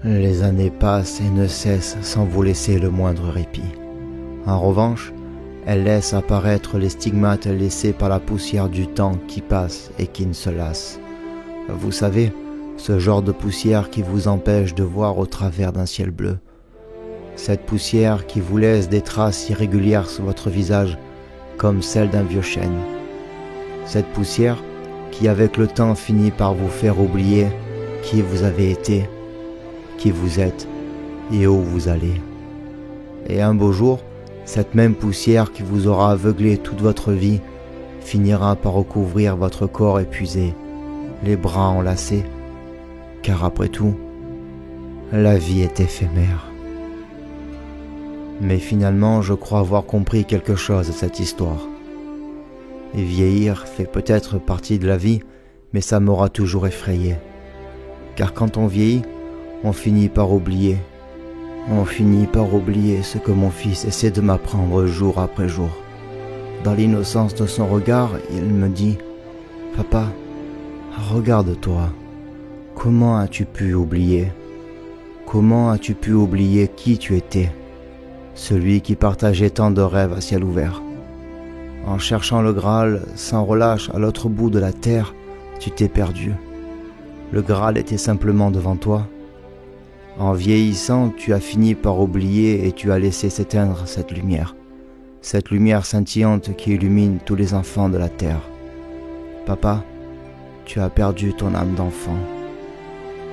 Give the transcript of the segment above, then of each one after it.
Les années passent et ne cessent sans vous laisser le moindre répit. En revanche, elles laissent apparaître les stigmates laissés par la poussière du temps qui passe et qui ne se lasse. Vous savez, ce genre de poussière qui vous empêche de voir au travers d'un ciel bleu. Cette poussière qui vous laisse des traces irrégulières sur votre visage, comme celle d'un vieux chêne. Cette poussière qui, avec le temps, finit par vous faire oublier qui vous avez été, qui vous êtes et où vous allez. Et un beau jour, cette même poussière qui vous aura aveuglé toute votre vie finira par recouvrir votre corps épuisé, les bras enlacés, car après tout, la vie est éphémère. Mais finalement, je crois avoir compris quelque chose de cette histoire. Et vieillir fait peut-être partie de la vie, mais ça m'aura toujours effrayé. Car quand on vieillit, on finit par oublier. On finit par oublier ce que mon fils essaie de m'apprendre jour après jour. Dans l'innocence de son regard, il me dit « Papa, regarde-toi. Comment as-tu pu oublier? Comment as-tu pu oublier qui tu étais? Celui qui partageait tant de rêves à ciel ouvert. En cherchant le Graal sans relâche à l'autre bout de la terre, tu t'es perdu. Le Graal était simplement devant toi. En vieillissant, tu as fini par oublier et tu as laissé s'éteindre cette lumière scintillante qui illumine tous les enfants de la terre. Papa, tu as perdu ton âme d'enfant,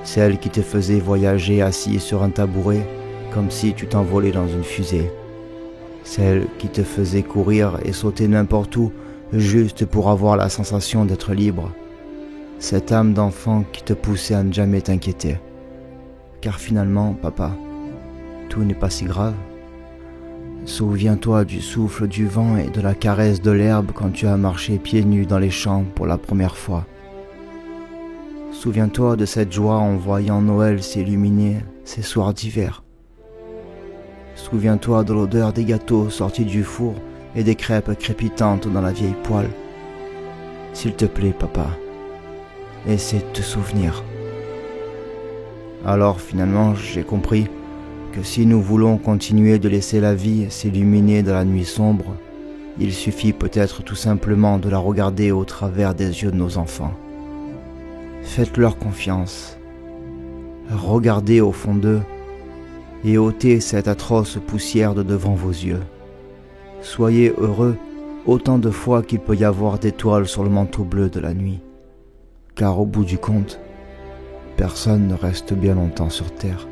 celle qui te faisait voyager assis sur un tabouret comme si tu t'envolais dans une fusée, celle qui te faisait courir et sauter n'importe où juste pour avoir la sensation d'être libre, cette âme d'enfant qui te poussait à ne jamais t'inquiéter. Car finalement, papa, tout n'est pas si grave. Souviens-toi du souffle du vent et de la caresse de l'herbe quand tu as marché pieds nus dans les champs pour la première fois. Souviens-toi de cette joie en voyant Noël s'illuminer ces soirs d'hiver. Souviens-toi de l'odeur des gâteaux sortis du four et des crêpes crépitantes dans la vieille poêle. S'il te plaît, papa, essaie de te souvenir. Alors finalement, j'ai compris que si nous voulons continuer de laisser la vie s'illuminer dans la nuit sombre, il suffit peut-être tout simplement de la regarder au travers des yeux de nos enfants. Faites-leur confiance. Regardez au fond d'eux et ôtez cette atroce poussière de devant vos yeux. Soyez heureux autant de fois qu'il peut y avoir d'étoiles sur le manteau bleu de la nuit, car au bout du compte, personne ne reste bien longtemps sur terre.